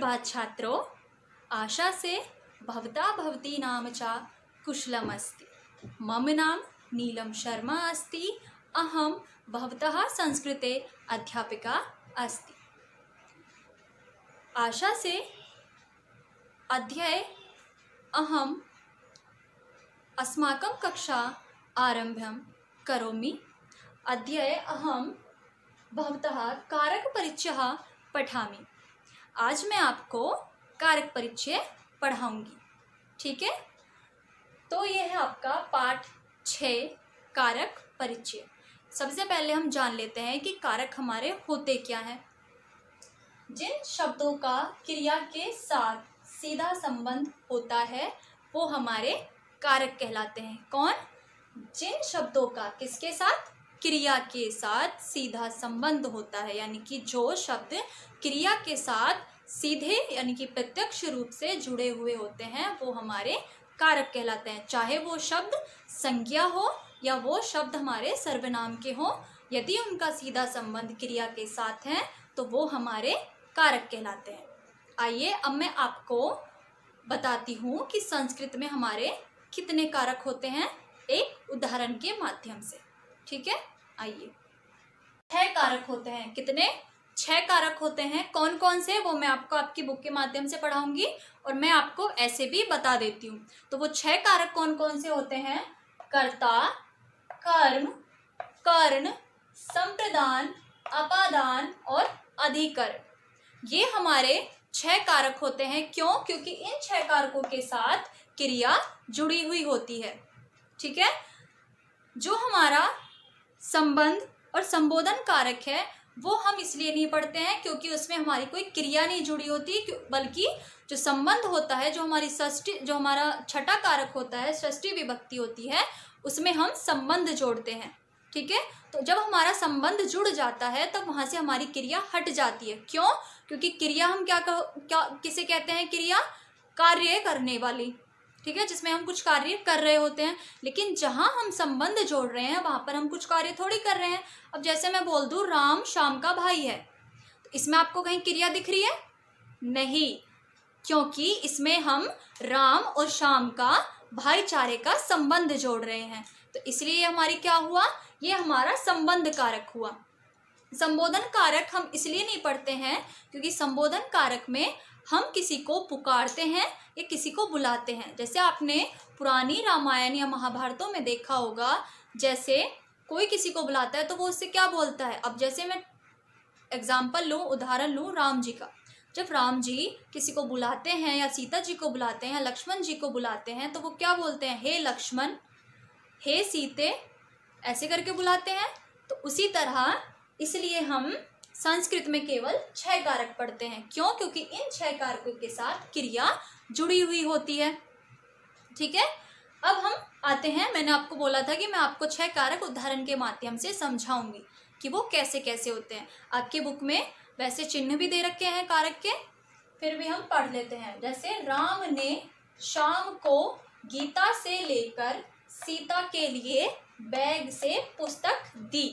सुप्रभात छात्रों। आशा से भवता भवती नाम च कुशलमस्ति। मम नाम नीलम शर्मा अस्ति। अहम भवतः संस्कृते अध्यापिका अस्ति। आशा से अध्यय अहम अस्माकं कक्षा आरम्भं करोमि। अध्यय अहम भवतः कारक परिचयः पठामि। आज मैं आपको कारक परिचय पढ़ाऊंगी, ठीक है। तो यह है आपका पाठ 6 कारक परिचय। सबसे पहले हम जान लेते हैं कि कारक हमारे होते क्या हैं। जिन शब्दों का क्रिया के साथ सीधा संबंध होता है वो हमारे कारक कहलाते हैं। कौन? जिन शब्दों का किसके साथ? क्रिया के साथ सीधा संबंध होता है, यानी कि जो शब्द क्रिया के साथ सीधे यानी कि प्रत्यक्ष रूप से जुड़े हुए होते हैं वो हमारे कारक कहलाते हैं। चाहे वो शब्द संज्ञा हो या वो शब्द हमारे सर्वनाम के हो, यदि उनका सीधा संबंध क्रिया के साथ है तो वो हमारे कारक कहलाते हैं। आइए अब मैं आपको बताती हूँ कि संस्कृत में हमारे कितने कारक होते हैं, एक उदाहरण के माध्यम से, ठीक है। आइए, 6 कारक होते हैं। कितने? 6 कारक होते हैं। कौन कौन से वो मैं आपको आपकी बुक के माध्यम से पढ़ाऊंगी और मैं आपको ऐसे भी बता देती हूँ। तो वो 6 कारक कौन कौन से होते हैं? कर्ता, कर्म, कर्ण, संप्रदान, अपादान और अधिकरण। ये हमारे 6 कारक होते हैं। क्यों? क्योंकि इन 6 कारकों के साथ क्रिया जुड़ी हुई होती है, ठीक है। जो हमारा संबंध और संबोधन कारक है वो हम इसलिए नहीं पढ़ते हैं क्योंकि उसमें हमारी कोई क्रिया नहीं जुड़ी होती, बल्कि जो संबंध होता है, जो हमारी षष्ठी, जो हमारा छठा कारक होता है, षष्ठी विभक्ति होती है, उसमें हम संबंध जोड़ते हैं, ठीक है। तो जब हमारा संबंध जुड़ जाता है तब वहाँ से हमारी क्रिया हट जाती है। क्यों? क्योंकि क्रिया हम क्या किसे कहते हैं? क्रिया कार्य करने वाली, ठीक है, जिसमें हम कुछ कार्य कर रहे होते हैं। लेकिन जहाँ हम संबंध जोड़ रहे हैं वहाँ पर हम कुछ कार्य थोड़ी कर रहे हैं। अब जैसे मैं बोल दूँ राम श्याम का भाई है, तो इसमें आपको कहीं क्रिया दिख रही है? नहीं, क्योंकि इसमें हम राम और श्याम का भाईचारे का संबंध जोड़ रहे हैं। तो इसलिए ये हमारी क्या हुआ? ये हमारा संबंध कारक हुआ। संबोधन कारक हम इसलिए नहीं पढ़ते हैं क्योंकि संबोधन कारक में हम किसी को पुकारते हैं या किसी को बुलाते हैं। जैसे आपने पुरानी रामायण या महाभारतों में देखा होगा, जैसे कोई किसी को बुलाता है तो वो उससे क्या बोलता है। अब जैसे मैं एग्जाम्पल लूँ, उदाहरण लूँ राम जी का। जब राम जी किसी को बुलाते हैं या सीता जी को बुलाते हैं, लक्ष्मण जी को बुलाते हैं, तो वो क्या बोलते हैं? हे लक्ष्मण, हे सीते, ऐसे करके बुलाते हैं। तो उसी तरह इसलिए हम संस्कृत में केवल 6 कारक पढ़ते हैं। क्यों? क्योंकि इन 6 कारकों के साथ क्रिया जुड़ी हुई होती है, ठीक है। अब हम आते हैं, मैंने आपको बोला था कि मैं आपको 6 कारक उदाहरण के माध्यम से समझाऊंगी कि वो कैसे कैसे होते हैं। आपकी बुक में वैसे चिन्ह भी दे रखे हैं कारक के, फिर भी हम पढ़ लेते हैं। जैसे राम ने श्याम को गीता से लेकर सीता के लिए बैग से पुस्तक दी।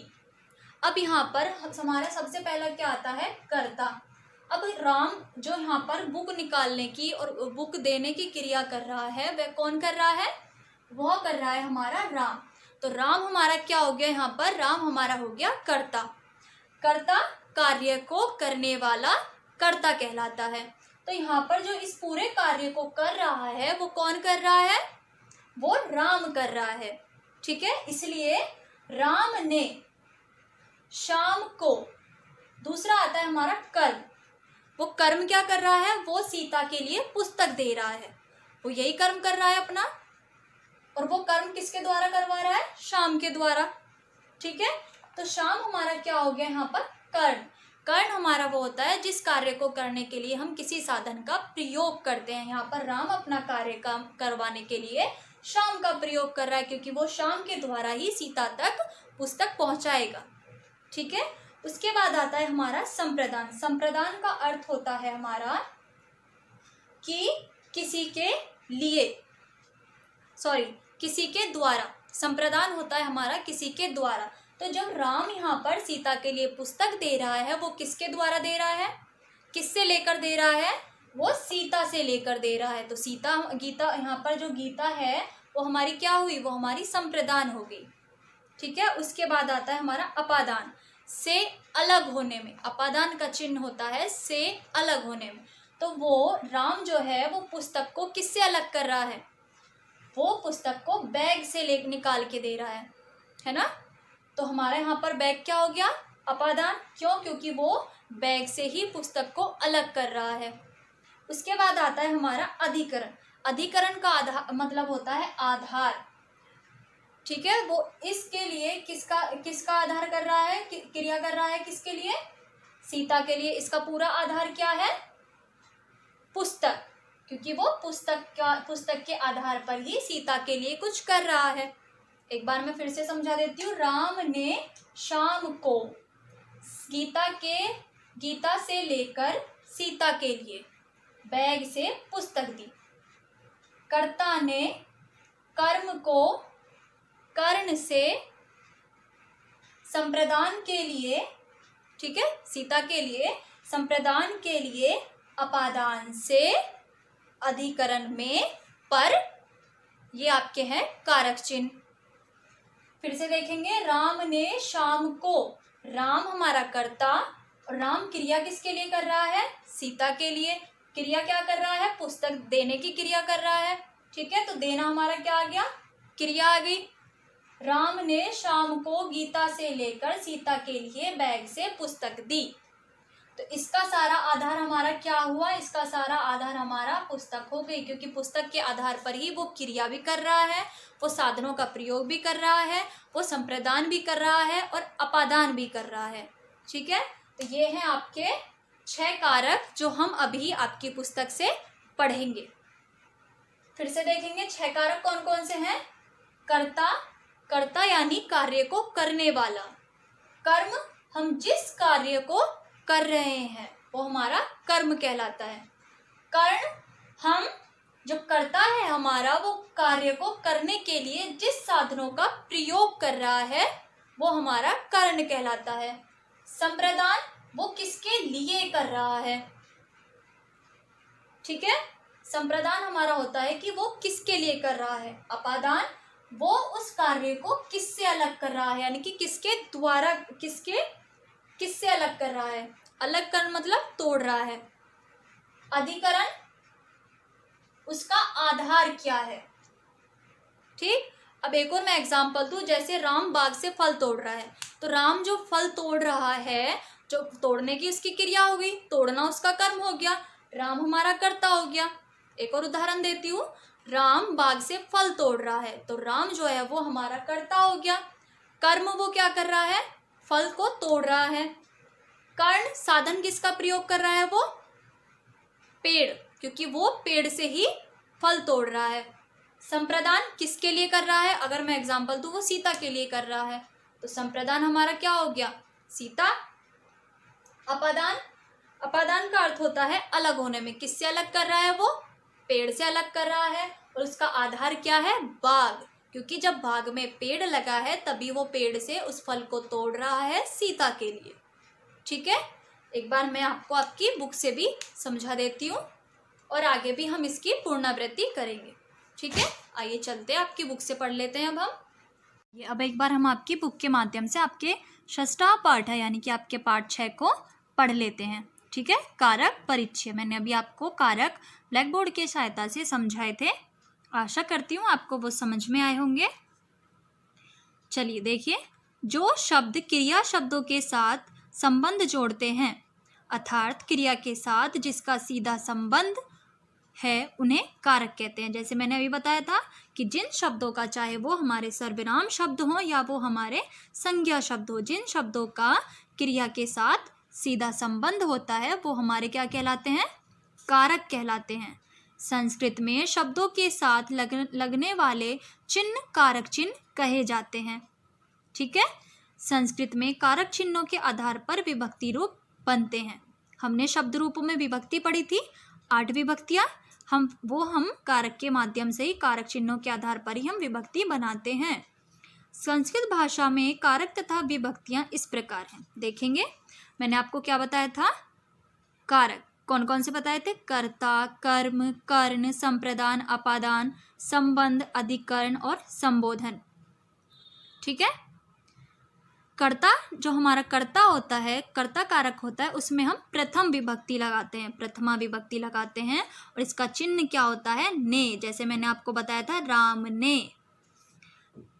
अब यहाँ पर हमारा सबसे पहला क्या आता है? कर्ता। अब राम जो यहाँ पर बुक निकालने की और बुक देने की क्रिया कर रहा है, वह कौन कर रहा है? वह कर रहा है हमारा राम। तो राम हमारा क्या हो गया यहाँ पर? राम हमारा हो गया कर्ता। कर्ता कार्य को करने वाला कर्ता कहलाता है। तो यहाँ पर जो इस पूरे कार्य को कर रहा है वो कौन कर रहा है? वो राम कर रहा है, ठीक है। इसलिए राम ने श्याम को, दूसरा आता है हमारा कर्म। वो कर्म क्या कर रहा है? वो सीता के लिए पुस्तक दे रहा है, वो यही कर्म कर रहा है अपना। और वो कर्म किसके द्वारा करवा रहा है? श्याम के द्वारा, ठीक है। तो श्याम हमारा क्या हो गया यहाँ पर? कर्ण। कर्ण हमारा वो होता है जिस कार्य को करने के लिए हम किसी साधन का प्रयोग करते हैं। यहाँ पर राम अपना कार्य काम करवाने के लिए श्याम का प्रयोग कर रहा है, क्योंकि वो श्याम के द्वारा ही सीता तक पुस्तक पहुंचाएगा, ठीक है। उसके बाद आता है हमारा संप्रदान। संप्रदान का अर्थ होता है हमारा कि किसी के लिए, किसी के द्वारा। संप्रदान होता है हमारा किसी के द्वारा। तो जब राम यहाँ पर सीता के लिए पुस्तक दे रहा है वो किसके द्वारा दे रहा है? किससे लेकर दे रहा है? वो सीता से लेकर दे रहा है। तो सीता गीता, यहाँ पर जो गीता है वो हमारी क्या हुई, वो हमारी संप्रदान हो गई। ठीक है, उसके बाद आता है हमारा अपादान, से अलग होने में। अपादान का चिन्ह होता है से अलग होने में। तो वो राम जो है वो पुस्तक को किससे अलग कर रहा है, वो पुस्तक को बैग से ले निकाल के दे रहा है ना। तो हमारा यहाँ पर बैग क्या हो गया, अपादान। क्यों, क्योंकि वो बैग से ही पुस्तक को अलग कर रहा है। उसके बाद आता है हमारा अधिकरण। अधिकरण का आधार मतलब होता है आधार। ठीक है, वो इसके लिए किसका आधार कर रहा है, क्रिया कर रहा है, किसके लिए, सीता के लिए। इसका पूरा आधार क्या है, पुस्तक, क्योंकि वो पुस्तक के आधार पर ही सीता के लिए कुछ कर रहा है। एक बार मैं फिर से समझा देती हूँ। राम ने शाम को गीता से लेकर सीता के लिए बैग से पुस्तक दी। कर्ता ने कर्म को कर्ण से संप्रदान के लिए, ठीक है, सीता के लिए संप्रदान के लिए अपादान से अधिकरण में पर, ये आपके हैं कारक चिन्ह। फिर से देखेंगे, राम ने शाम को, राम हमारा कर्ता और राम क्रिया किसके लिए कर रहा है, सीता के लिए। क्रिया क्या कर रहा है, पुस्तक देने की क्रिया कर रहा है। ठीक है, तो देना हमारा क्या आ गया, क्रिया आ गई। राम ने शाम को गीता से लेकर सीता के लिए बैग से पुस्तक दी। तो इसका सारा आधार हमारा क्या हुआ, इसका सारा आधार हमारा पुस्तक हो गई, क्योंकि पुस्तक के आधार पर ही वो क्रिया भी कर रहा है, वो साधनों का प्रयोग भी कर रहा है, वो संप्रदान भी कर रहा है और अपादान भी कर रहा है। ठीक है, तो ये हैं आपके 6 कारक जो हम अभी आपकी पुस्तक से पढ़ेंगे। फिर से देखेंगे 6 कारक कौन कौन से हैं। कर्ता यानी कार्य को करने वाला। कर्म, हम जिस कार्य को कर रहे हैं वो हमारा कर्म कहलाता है। कर्ण, हम जो कर्ता है हमारा, वो कार्य को करने के लिए जिस साधनों का प्रयोग कर रहा है वो हमारा कर्ण कहलाता है। संप्रदान, वो किसके लिए कर रहा है। ठीक है, संप्रदान हमारा होता है कि वो किसके लिए कर रहा है। अपादान, वो उस कार्य को किससे अलग कर रहा है, यानी कि किसके द्वारा, किससे अलग कर रहा है। अलग कर मतलब तोड़ रहा है। अधिकरण, उसका आधार क्या है। ठीक, अब एक और मैं एग्जांपल दूं, जैसे राम बाग से फल तोड़ रहा है, तो राम जो फल तोड़ रहा है, जो तोड़ने की उसकी क्रिया हो गई, तोड़ना उसका कर्म हो गया, राम हमारा कर्ता हो गया। एक और उदाहरण देती हूँ, राम बाग से फल तोड़ रहा है, तो राम जो है वो हमारा कर्ता हो गया। कर्म वो क्या कर रहा है, फल को तोड़ रहा है। कर्ण, साधन किसका प्रयोग कर रहा है, वो पेड़, क्योंकि वो पेड़ से ही फल तोड़ रहा है। संप्रदान किसके लिए कर रहा है, अगर मैं एग्जांपल दूं, वो सीता के लिए कर रहा है, तो संप्रदान हमारा क्या हो गया, सीता। अपादान का अर्थ होता है अलग होने में। किससे अलग कर रहा है, वो पेड़ से अलग कर रहा है, और उसका आधार क्या है, बाग, क्योंकि जब बाग में पेड़ लगा है तभी वो पेड़ से उस फल को तोड़ रहा है सीता के लिए। ठीक है, एक बार मैं आपको आपकी बुक से भी समझा देती हूँ और आगे भी हम इसकी पुनरावृत्ति करेंगे। ठीक है, आइए चलते हैं, आपकी बुक से पढ़ लेते हैं अब एक बार हम आपकी बुक के माध्यम से आपके 6वां पाठ है, यानी कि आपके पाठ 6 को पढ़ लेते हैं। ठीक है, कारक परिचय। मैंने अभी आपको कारक ब्लैक बोर्ड की सहायता से समझाए थे, आशा करती हूँ आपको वो समझ में आए होंगे। चलिए देखिए, जो शब्द क्रिया शब्दों के साथ संबंध जोड़ते हैं, अर्थात क्रिया के साथ जिसका सीधा संबंध है, उन्हें कारक कहते हैं। जैसे मैंने अभी बताया था कि जिन शब्दों का, चाहे वो हमारे सर्वनाम शब्द हों या वो हमारे संज्ञा शब्द हो, जिन शब्दों का क्रिया के साथ सीधा संबंध होता है वो हमारे क्या कहलाते हैं, कारक कहलाते हैं। संस्कृत में शब्दों के साथ लगने वाले चिन्ह कारक चिन्ह कहे जाते हैं। ठीक है, संस्कृत में कारक चिन्हों के आधार पर विभक्ति रूप बनते हैं। हमने शब्द रूपों में विभक्ति पढ़ी थी, 8 विभक्तियाँ, हम कारक के माध्यम से ही, कारक चिन्हों के आधार पर ही हम विभक्ति बनाते हैं। संस्कृत भाषा में कारक तथा विभक्तियाँ इस प्रकार हैं। देखेंगे, मैंने आपको क्या बताया था, कारक कौन कौन से बताए थे? कर्ता, कर्म, कर्ण, संप्रदान, अपादान, संबंध, अधिकरण और संबोधन। ठीक है। कर्ता जो हमारा कर्ता होता है, कर्ता कारक होता है, उसमें हम प्रथम विभक्ति लगाते हैं, प्रथमा विभक्ति लगाते हैं और इसका चिन्ह क्या होता है? ने। जैसे मैंने आपको बताया था राम ने।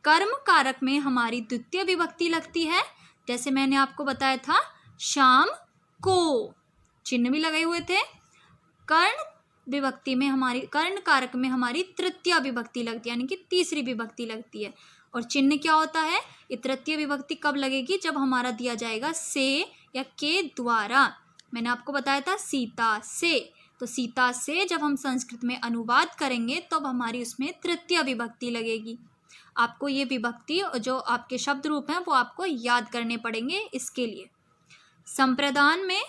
कर्म कारक में हमारी द्वितीय विभक्ति लगती है, जैसे मैंने आपको बताया था शाम को, चिन्ह भी लगे हुए थे। कर्ण विभक्ति में हमारी, कर्ण कारक में हमारी तृतीय विभक्ति लगती है, यानी कि तीसरी विभक्ति लगती है। और चिन्ह क्या होता है? ये तृतीय विभक्ति कब लगेगी? जब हमारा दिया जाएगा से या के द्वारा। मैंने आपको बताया था सीता से, तो सीता से जब हम संस्कृत में अनुवाद करेंगे तब हमारी उसमें तृतीय विभक्ति लगेगी। आपको ये विभक्ति जो आपके शब्द रूप हैं वो आपको याद करने पड़ेंगे। इसके लिए संप्रदान में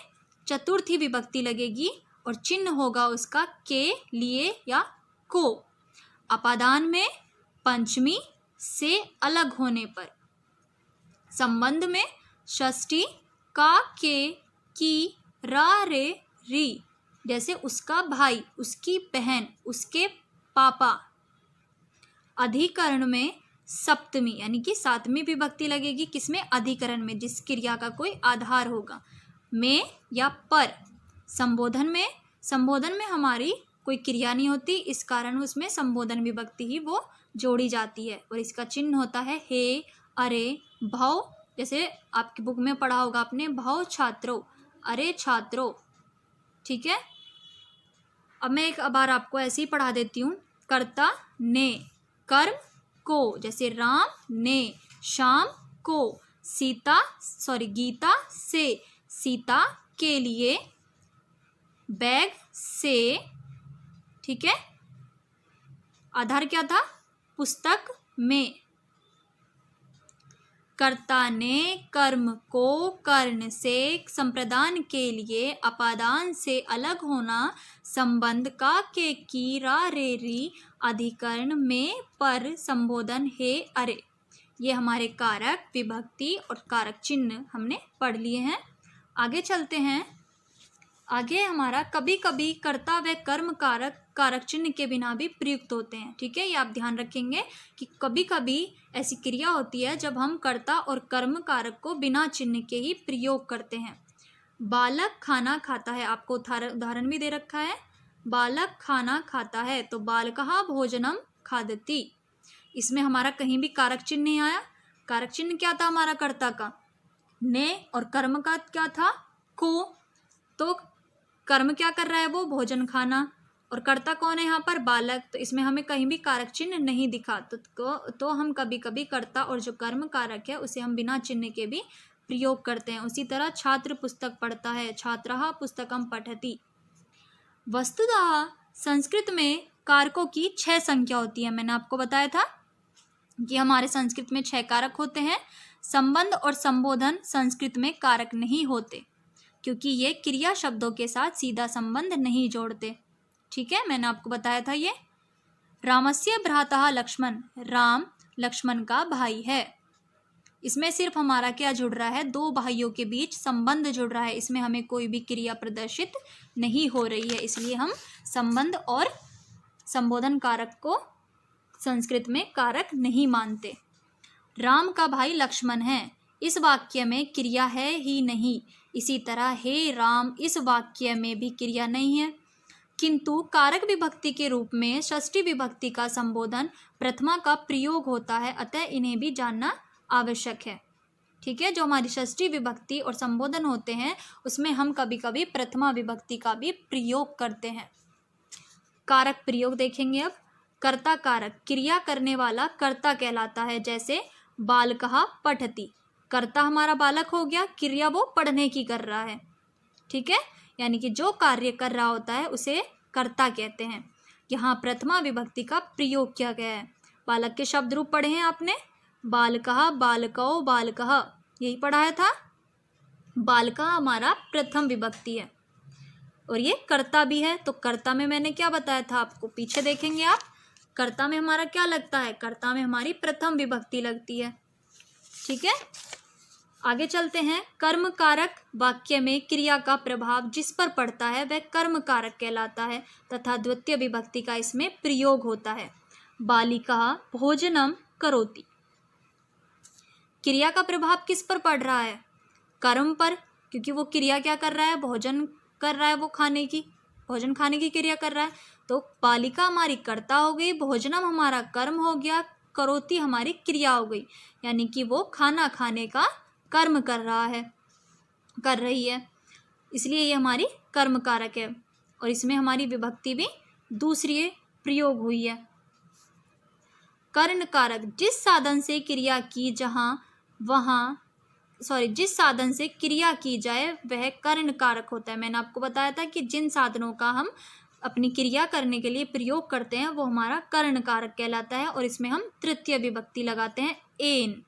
चतुर्थी विभक्ति लगेगी और चिन्ह होगा उसका के, लिए या को। अपादान में पंचमी से अलग होने पर। संबंध में षष्ठी का, के, की, रा, रे, री, जैसे उसका भाई, उसकी बहन, उसके पापा। अधिकरण में सप्तमी यानी कि सातवीं विभक्ति लगेगी। किसमें? अधिकरण में, जिस क्रिया का कोई आधार होगा, में या पर। संबोधन में हमारी कोई क्रिया नहीं होती, इस कारण उसमें संबोधन विभक्ति ही वो जोड़ी जाती है और इसका चिन्ह होता है हे, अरे, भव। जैसे आपकी बुक में पढ़ा होगा आपने, भव छात्रों, अरे छात्रों। ठीक है। अब मैं एक बार आपको ऐसे ही पढ़ा देती हूँ। कर्ता ने, कर्म को, जैसे राम ने शाम को, गीता से, सीता के लिए, बैग से। ठीक है। आधार क्या था? पुस्तक में। कर्ता ने कर्म को कर्ण से, संप्रदान के लिए, अपादान से अलग होना, संबंध का, के, की, रा, रे, री, अधिकरण में, पर, संबोधन हे, अरे। ये हमारे कारक, विभक्ति और कारक चिन्ह हमने पढ़ लिए हैं। आगे चलते हैं। आगे हमारा कभी कभी कर्ता व कर्म कारक चिन्ह के बिना भी प्रयुक्त होते हैं। ठीक है। ये आप ध्यान रखेंगे कि कभी कभी ऐसी क्रिया होती है जब हम कर्ता और कर्म कारक को बिना चिन्ह के ही प्रयोग करते हैं। बालक खाना खाता है, आपको उदाहरण भी दे रखा है। बालक खाना खाता है, तो बालकः भोजनम खादति। इसमें हमारा कहीं भी कारक चिन्ह नहीं आया। कारक चिन्ह क्या था हमारा कर्ता का? ने, और कर्म का क्या था? को। तो कर्म क्या कर रहा है? वो भोजन खाना। और कर्ता कौन है यहाँ पर? बालक। तो इसमें हमें कहीं भी कारक चिन्ह नहीं दिखा। तो हम कभी कभी कर्ता और जो कर्म कारक है उसे हम बिना चिन्ह के भी प्रयोग करते हैं। उसी तरह छात्र पुस्तक पढ़ता है, छात्रः पुस्तकम पठति। वस्तुतः संस्कृत में कारकों की 6 संख्या होती है। मैंने आपको बताया था कि हमारे संस्कृत में 6 कारक होते हैं। संबंध और संबोधन संस्कृत में कारक नहीं होते क्योंकि ये क्रिया शब्दों के साथ सीधा संबंध नहीं जोड़ते। ठीक है, मैंने आपको बताया था ये। रामस्य भ्रातः लक्ष्मण, राम लक्ष्मण का भाई है। इसमें सिर्फ हमारा क्या जुड़ रहा है? 2 भाइयों के बीच संबंध जुड़ रहा है। इसमें हमें कोई भी क्रिया प्रदर्शित नहीं हो रही है, इसलिए हम संबंध और संबोधन कारक को संस्कृत में कारक नहीं मानते। राम का भाई लक्ष्मण है, इस वाक्य में क्रिया है ही नहीं। इसी तरह हे राम, इस वाक्य में भी क्रिया नहीं है, किंतु कारक विभक्ति के रूप में षष्ठी विभक्ति का संबोधन प्रथमा का प्रयोग होता है, अतः इन्हें भी जानना आवश्यक है। ठीक है, जो हमारी षष्ठी विभक्ति और संबोधन होते हैं उसमें हम कभी कभी प्रथमा विभक्ति का भी प्रयोग करते हैं। कारक प्रयोग देखेंगे अब। कर्ता कारक, क्रिया करने वाला कर्ता कहलाता है। जैसे बालकः पठति, कर्ता हमारा बालक हो गया, क्रिया वो पढ़ने की कर रहा है। ठीक है, यानी कि जो कार्य कर रहा होता है उसे कर्ता कहते हैं। यहाँ प्रथमा विभक्ति का प्रयोग किया गया है। बालक के शब्द रूप पढ़े हैं आपने, बालकः, बालकौ, बालकः, यही पढ़ाया था। बालका हमारा प्रथम विभक्ति है और ये कर्ता भी है। तो कर्ता में मैंने क्या बताया था आपको, पीछे देखेंगे आप। कर्ता में हमारा क्या लगता है? कर्ता में हमारी प्रथम विभक्ति लगती है। ठीक है, आगे चलते हैं। कर्म कारक वाक्य में क्रिया का प्रभाव जिस पर पड़ता है वह कर्म कारक कहलाता है तथा द्वितीय विभक्ति का इसमें प्रयोग होता है। बालिका भोजनम करोति। क्रिया का प्रभाव किस पर पड़ रहा है? कर्म पर, क्योंकि वो क्रिया क्या कर रहा है? भोजन कर रहा है, वो भोजन खाने की क्रिया कर रहा है। तो बालिका हमारी कर्ता हो गई, भोजनम हमारा कर्म हो गया, करोति हमारी क्रिया हो गई, यानी कि वो खाना खाने का कर्म कर रही है, इसलिए ये हमारी कर्म कारक है और इसमें हमारी विभक्ति भी दूसरी प्रयोग हुई है। कर्ण कारक जिस साधन से क्रिया की जिस साधन से क्रिया की जाए वह कर्ण कारक होता है। मैंने आपको बताया था कि जिन साधनों का हम अपनी क्रिया करने के लिए प्रयोग करते हैं वो हमारा कर्ण कारक कहलाता है और इसमें हम तृतीय विभक्ति लगाते हैं एन।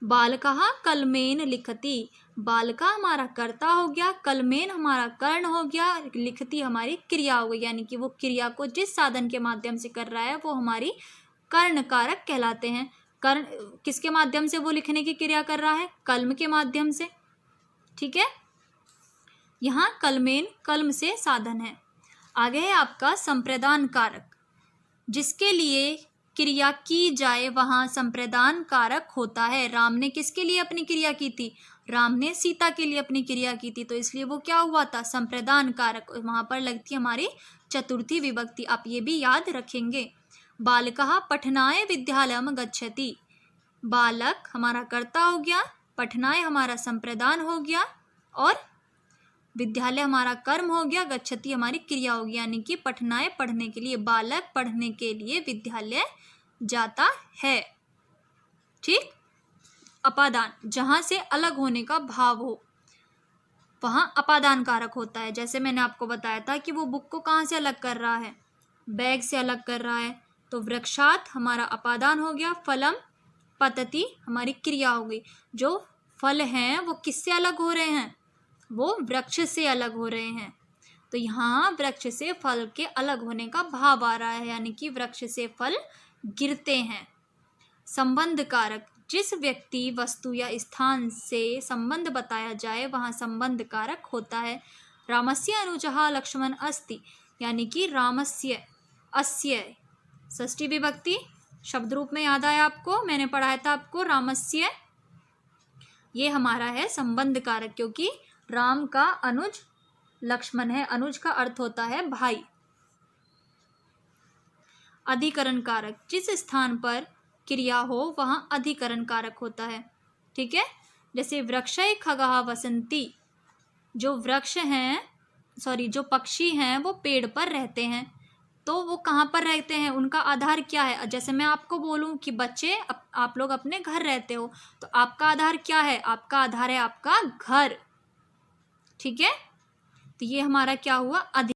बालकः कलमेन लिखति। बालका हमारा कर्ता हो गया, कलमेन हमारा कर्ण हो गया, लिखति हमारी क्रिया हो गई, यानी कि वो क्रिया को जिस साधन के माध्यम से कर रहा है वो हमारी कर्ण कारक कहलाते हैं। कर्ण किसके माध्यम से वो लिखने की क्रिया कर रहा है? कलम के माध्यम से। ठीक है, यहाँ कलमेन कलम से साधन है। आगे है आपका संप्रदान कारक। जिसके लिए क्रिया की जाए वहाँ संप्रदान कारक होता है। राम ने किसके लिए अपनी क्रिया की थी? राम ने सीता के लिए अपनी क्रिया की थी, तो इसलिए वो क्या हुआ था? संप्रदान कारक। वहाँ पर लगती हमारी चतुर्थी विभक्ति, आप ये भी याद रखेंगे। बालकः पठनाय विद्यालयम गच्छति। बालक हमारा कर्ता हो गया, पठनाय हमारा संप्रदान हो गया और विद्यालय हमारा कर्म हो गया, गच्छति हमारी क्रिया हो गया, यानी कि पठनाय पढ़ने के लिए, बालक पढ़ने के लिए विद्यालय जाता है। ठीक। अपादान जहाँ से अलग होने का भाव हो वहाँ अपादान कारक होता है। जैसे मैंने आपको बताया था कि वो बुक को कहाँ से अलग कर रहा है? बैग से अलग कर रहा है, तो वृक्षात हमारा अपादान हो गया, फलम पतति हमारी क्रिया हो गई। जो फल हैं वो किससे अलग हो रहे हैं? वो वृक्ष से अलग हो रहे हैं, तो यहाँ वृक्ष से फल के अलग होने का भाव आ रहा है, यानी कि वृक्ष से फल गिरते हैं। संबंध कारक जिस व्यक्ति, वस्तु या स्थान से संबंध बताया जाए वहाँ संबंध कारक होता है। रामस्य अनुजः लक्ष्मण अस्ति, यानी कि रामस्य अस्य षष्ठी विभक्ति शब्द रूप में याद आया आपको? मैंने पढ़ाया था आपको रामस्य, ये हमारा है संबंध कारक, क्योंकि राम का अनुज लक्ष्मण है। अनुज का अर्थ होता है भाई। अधिकरण कारक जिस स्थान पर क्रिया हो वहाँ अधिकरण कारक होता है। ठीक है, जैसे वृक्षै खगः वसन्ति। जो वृक्ष हैं जो पक्षी हैं वो पेड़ पर रहते हैं, तो वो कहाँ पर रहते हैं? उनका आधार क्या है? जैसे मैं आपको बोलूँ कि बच्चे आप लोग अपने घर रहते हो, तो आपका आधार क्या है? आपका आधार है आपका घर। ठीक है, तो ये हमारा क्या हुआ?